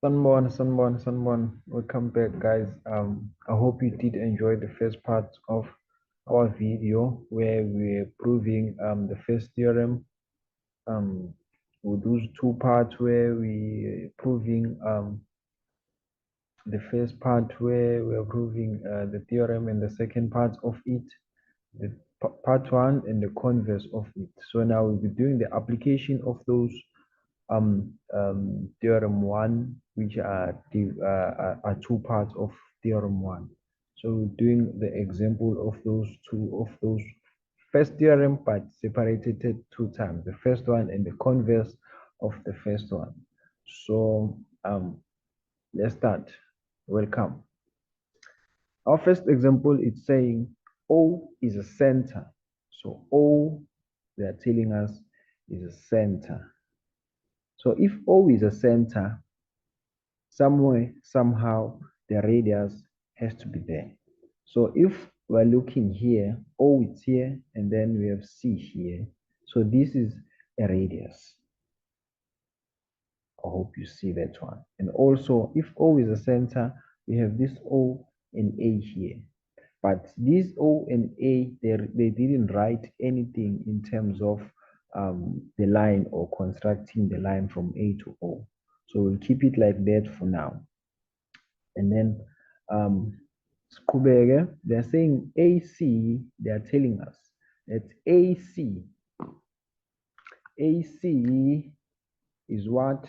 Sunborn. Welcome back, guys. I hope you did enjoy the first part of our video where we're proving the first theorem. With those two parts where we proving the first part where we're proving the theorem, and the second part of it, the part one and the converse of it. So now we'll be doing the application of those theorem one, which are two parts of theorem one. So we're doing the example of those first theorem, but separated two times, the first one and the converse of the first one. So let's start. Welcome. Our first example is saying O is a center. So O, they are telling us, is a center. So if O is a center, somewhere, somehow, the radius has to be there. So if we're looking here, O is here, and then we have C here. So this is a radius. I hope you see that one. And also, if O is a center, we have this O and A here. But these O and A, they didn't write anything in terms of the line or constructing the line from A to O. So we'll keep it like that for now. And then they're saying AC, they're telling us that AC is what?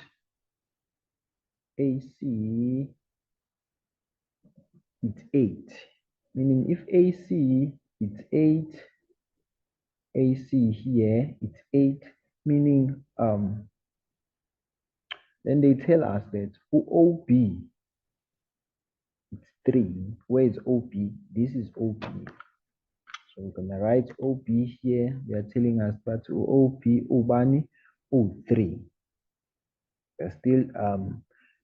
AC, it's 8. Meaning if AC, it's 8, AC here, it's 8, meaning then they tell us that OB, it's 3. Where is OB? This is OB. So we're gonna write OB here. They are telling us that OB, Ubani, O3. They're still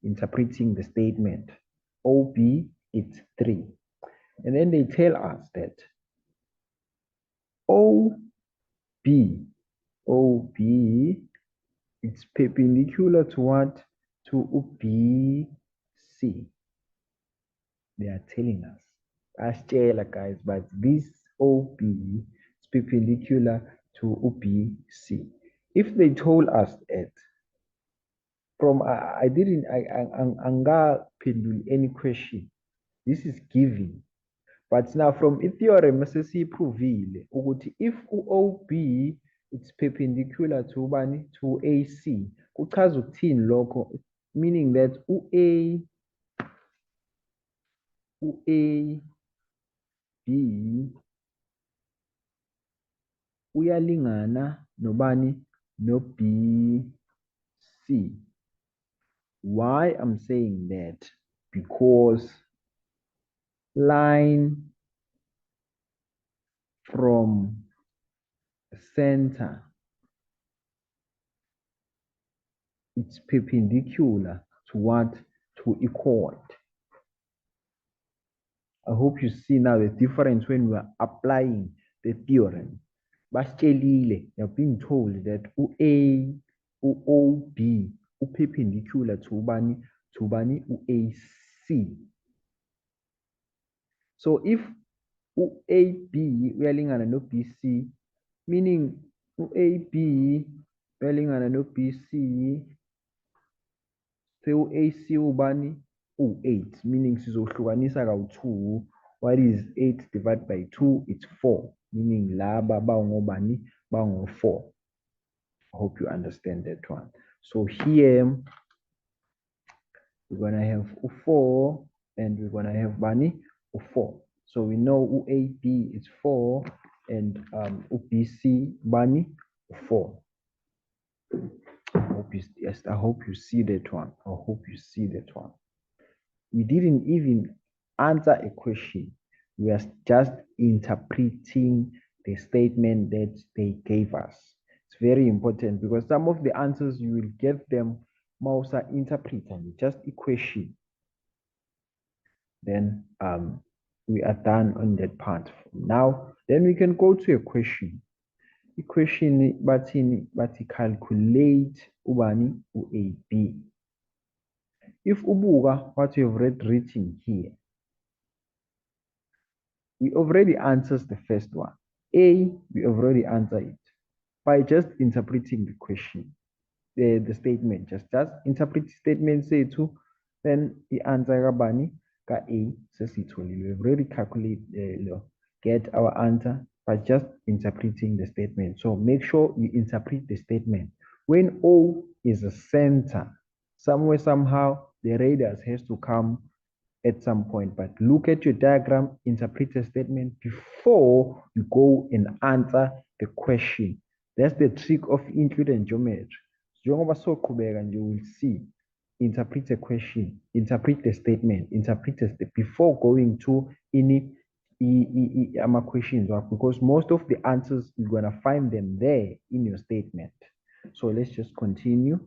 interpreting the statement. OB, it's 3. And then they tell us that OB, it's perpendicular to what? To BC. They are telling us. Ashela, guys, but this OB is perpendicular to BC. If they told us that from I pendule any question. This is given. But now from a theorem, sesiyiprovile ukuthi if OB it's perpendicular to AC, kuchaza ukuthini lokho, meaning that AB uyalingana nobani? No BC. Why I'm saying that? Because line from center, it's perpendicular to what? To a chord. I hope you see now the difference when we are applying the theorem. Basitshelile, you're being told that OB perpendicular to ubani AC. So if AB uyalingana no BC, meaning AB uyalingana no BC, so AC ubani u8, meaning sizohlukanisa kawu2. What is 8 divided by 2? It's 4, meaning laba bangobani bango4. I hope you understand that one. So here we're gonna have 4 and we're gonna have bani 4. So we know AB is 4 and BC bani 4. I hope you see that one. I hope you see that one. We didn't even answer a question. We are just interpreting the statement that they gave us. It's very important because some of the answers you will get them Mausa interpreting, just a question. Then we are done on that part. Now, then we can go to a question. I-question bathini bathi calculate ubani u-AB. If ubuka what we have written here, we already answers the first one. A, we already answered it by just interpreting the question, the statement. Just interpret statement say to, then the answer kabani ka A sesitholile. We've already calculated, get our answer by just interpreting the statement. So make sure you interpret the statement. When O is a center, somewhere, somehow, the radius has to come at some point. But look at your diagram, interpret the statement before you go and answer the question. That's the trick of Euclidean geometry. Njengoba soqhubeka nje, you will see, interpret a question, interpret the statement, interpret the before going to any questions, because most of the answers you're gonna find them there in your statement. So let's just continue.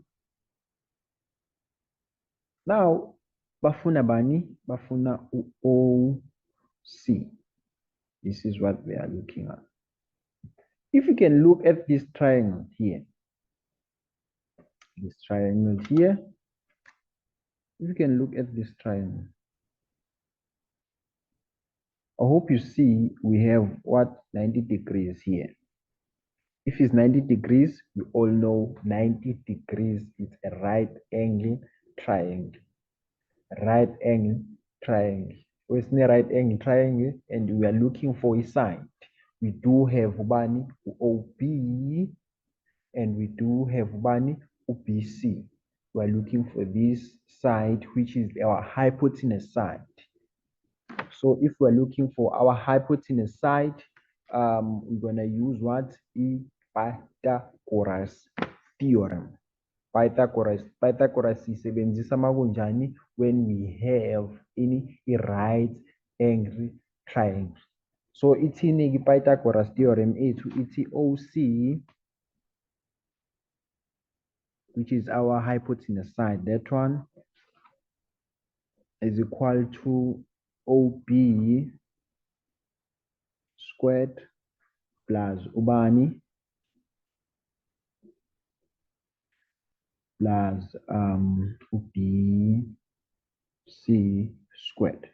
Now, bafuna bani? Bafuna OC. This is what we are looking at. If you can look at this triangle here, if you can look at this triangle, I hope you see we have what, 90 degrees here. If it's 90 degrees, we all know 90 degrees is a right angle triangle. Right angle triangle. What's the right angle triangle? And we are looking for a side. We do have ubani OB, and we do have ubani OBC. We are looking for this side, which is our hypotenuse side. So if we're looking for our hypotenuse side, we're gonna use what? Pythagoras theorem. Pythagoras sisebenzisa makunjani when we have a right angle triangle. So ithini Pythagoras theorem ethu ithi OC, which is our hypotenuse side, that one is equal to OB squared plus ubani plus BC squared.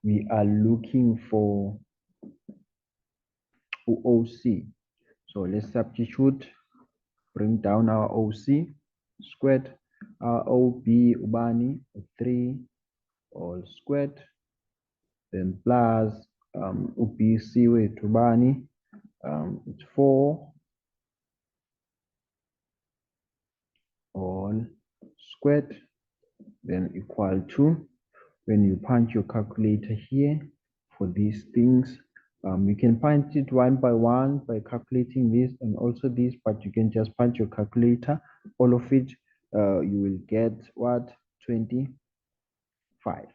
We are looking for OC. So let's substitute, bring down our OC squared, our OB ubani 3 all squared, then plus UBC with ubani it's 4 all squared, then equal to, when you punch your calculator here for these things, you can punch it one by one by calculating this and also this, but you can just punch your calculator, all of it, you will get what, 25.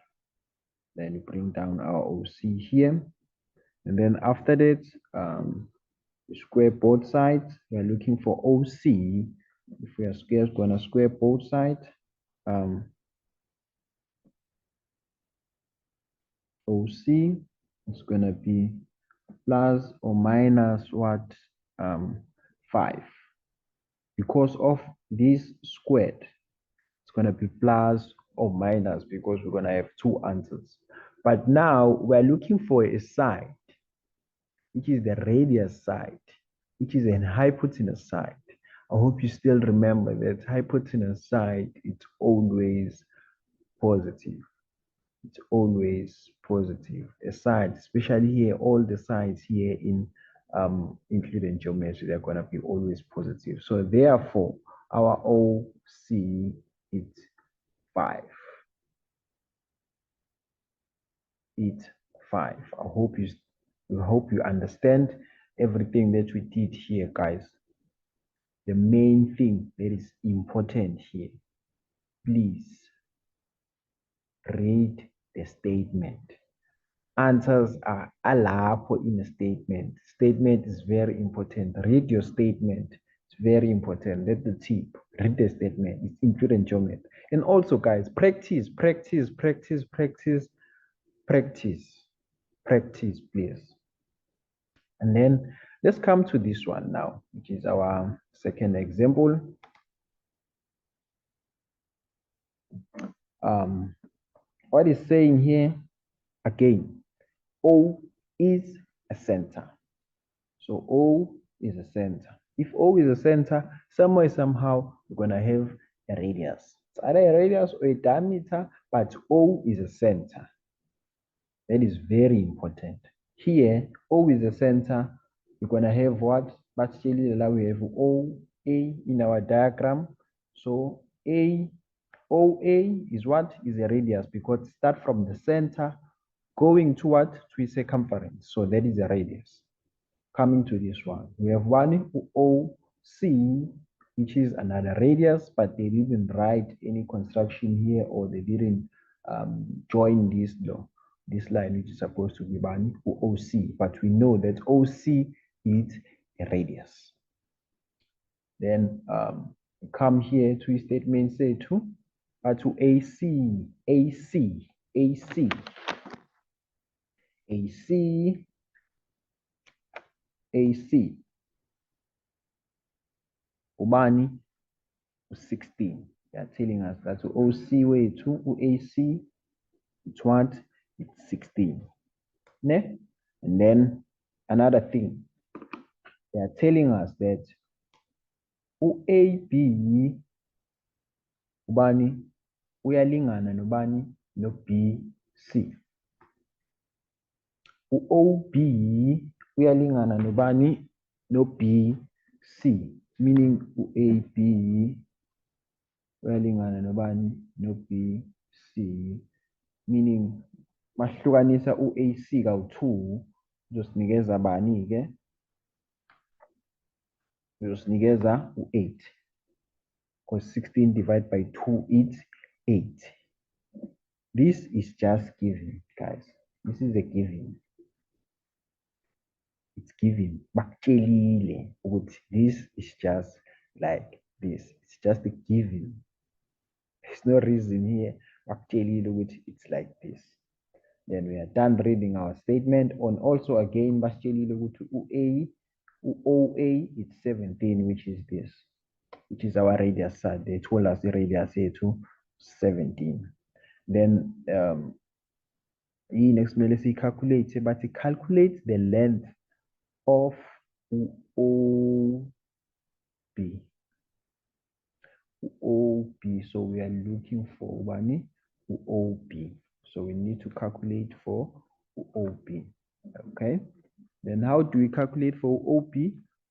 Then you bring down our OC here, and then after that, square both sides. We are looking for OC. If we are gonna square both sides, OC is gonna be plus or minus what, 5. Because of this squared, it's gonna be plus or minus because we're gonna have two answers. But now we're looking for a side, which is the radius side, which is an hypotenuse side. I hope you still remember that hypotenuse side, it's always positive. It's always positive. A side, especially here, all the sides here in Euclidean geometry, they're gonna be always positive. So therefore, our OC is 5. It's 5. I hope you understand everything that we did here, guys. The main thing that is important here, please read the statement. Answers are alapho in a statement. Statement is very important. Read your statement. It's very important. That's the tip. Read the statement. It's Euclidean geometry. And also, guys, practice, practice, practice, practice, practice, practice, please. And then let's come to this one now, which is our second example. What is saying here, again, O is a center. So O is a center. If O is a center, somewhere, somehow, we're going to have a radius. It's either a radius or a diameter, but O is a center. That is very important. Here, O is a center. We're going to have what? But still, we have O, A in our diagram. So OA is what? Is a radius, because start from the center going to what? To a circumference. So that is a radius. Coming to this one, we have one OC, which is another radius, but they didn't write any construction here, or they didn't join this line, which is supposed to be one OC, but we know that OC is a radius. Then come here to a statement, say to AC, ubani 16. They are telling us that OC way to AC, it's what? It's 16. Ne? And then another thing, they are telling us that AB ubani uyalingana nobani no BC. OB uyalingana nobani no BC, meaning AB uyalingana nobani no BC, meaning mahlukanisa AC kawu2 uzosinikeza bani ke? Uzosinikeza u8, because 16 divided by 2 is 8. This is just given, guys. This is a given. It's given. This is just like this. It's just a given. There's no reason here. It's like this. Then we are done reading our statement. On also again, OA, it's 17, which is this, which is our radius side. They told us the radius here to 17. Then next let's see calculate, but it calculates the length of OB. So we are looking for one OB. So we need to calculate for OB. Okay. Then how do we calculate for OB?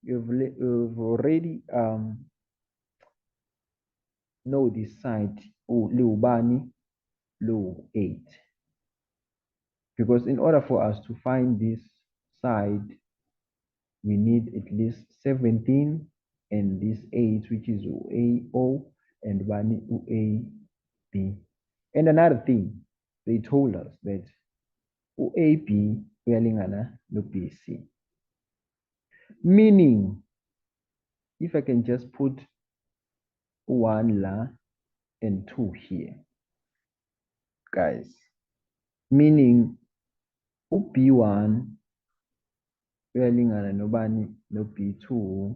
You've already know this side, low 8. Because in order for us to find this side, we need at least 17 and this 8, which is AO, and one AB. And another thing, they told us that OAB uyalingana no BC. Meaning, if I can just put 1 la and 2 here, guys, meaning B1 uyalingana nobani no B2,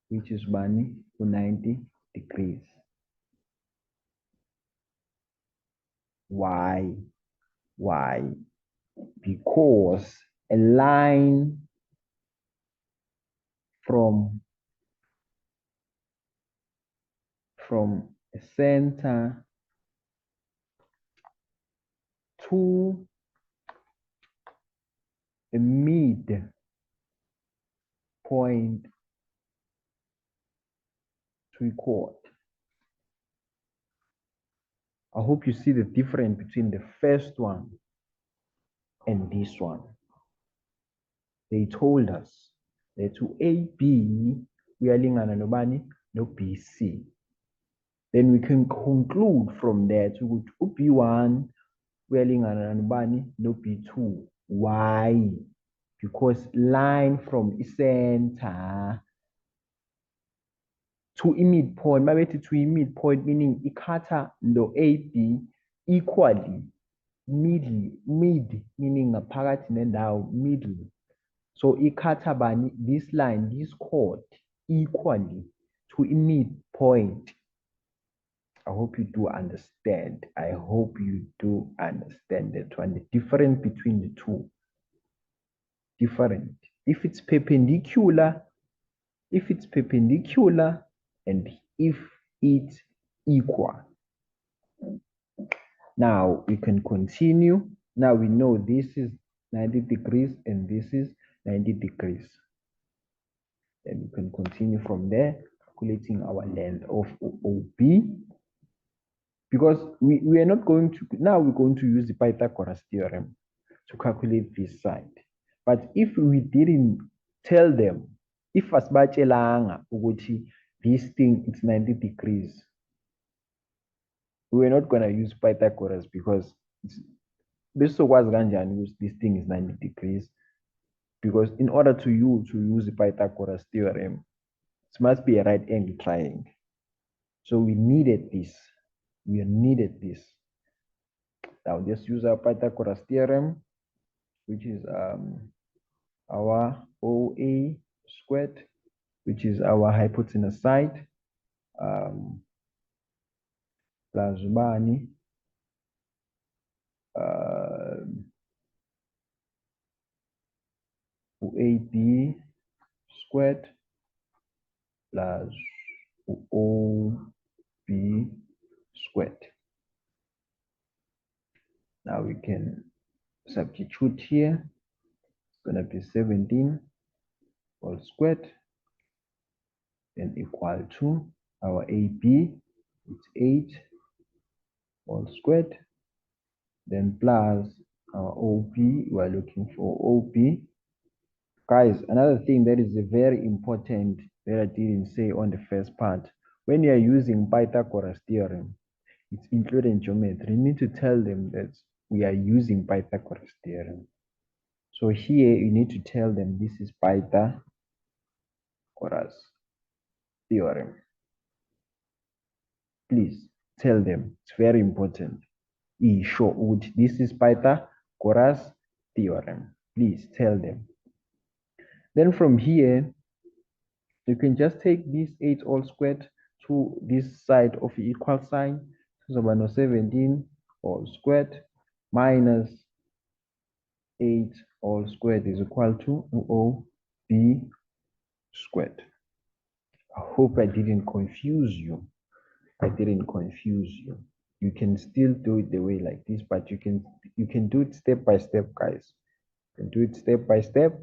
which is bani 90 degrees. Why? Because a line from a center to a mid point three-quarter. I hope you see the difference between the first one and this one. They told us that to AB we are lingana nobani no BC. Then we can conclude from there to B1 we are lingana nobani no B2. Why? Because line from center to midpoint, maybe to midpoint, meaning ikata no AB equally mid, meaning a parat nendawo middle. So ikatabani, this line, this chord, equally to a midpoint. I hope you do understand. I hope you do understand that one. The difference between the two. Different. If it's perpendicular, and if it's equal. Now we can continue. Now we know this is 90 degrees and this is 90 degrees. Then we can continue from there, calculating our length of OB. Because we are not going to, now we're going to use the Pythagoras theorem to calculate this side. But if we didn't tell them, if asibatshelanga ukuthi this thing is 90 degrees, we're not going to use Pythagoras because this thing is 90 degrees. Because in order to use the Pythagoras theorem, it must be a right angle triangle. So we needed this. We needed this. Now just use our Pythagoras theorem, which is our OA squared, which is our hypotenuse side, plus ubani, OAB squared plus OB squared. Now we can substitute here. It's going to be 17 all squared and equal to our AB, it's 8 all squared, then plus our OB, we're looking for OB. Guys, another thing that is very important that I didn't say on the first part, when you are using Pythagoras theorem, it's included in geometry. You need to tell them that we are using Pythagoras theorem. So here you need to tell them this is Pythagoras theorem. Please tell them, it's very important. Show this is Pythagoras theorem. Please tell them. Then from here, you can just take this 8 all squared to this side of the equal sign. So 17 all squared minus 8 all squared is equal to OB squared. I hope I didn't confuse you. You can still do it the way like this, but you can do it step by step, guys. You can do it step by step,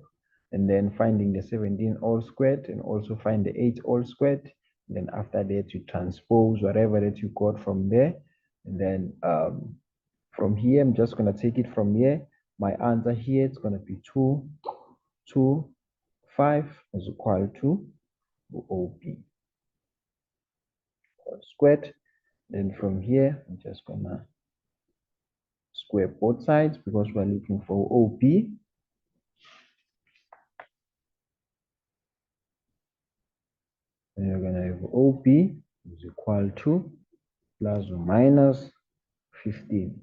and then finding the 17 all squared and also find the 8 all squared. And then after that, you transpose whatever that you got from there. And then from here, I'm just going to take it from here. My answer here is going to be 2, 2, 5 is equal to OB all squared. Then from here, I'm just going to square both sides because we're looking for OB. And you're going to have OB is equal to plus or minus 15.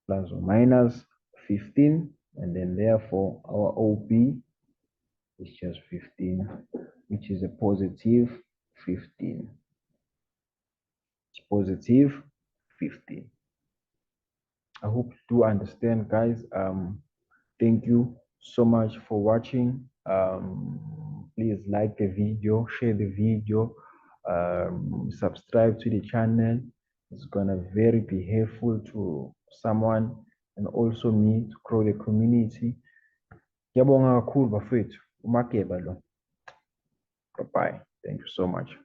Plus or minus 15. And then therefore our OB is just 15, which is a positive 15. It's positive 15. I hope you do understand, guys. Thank you so much for watching. Please like the video, share the video, subscribe to the channel. It's gonna very be helpful to someone and also me to grow the community. Bye bye. Thank you so much.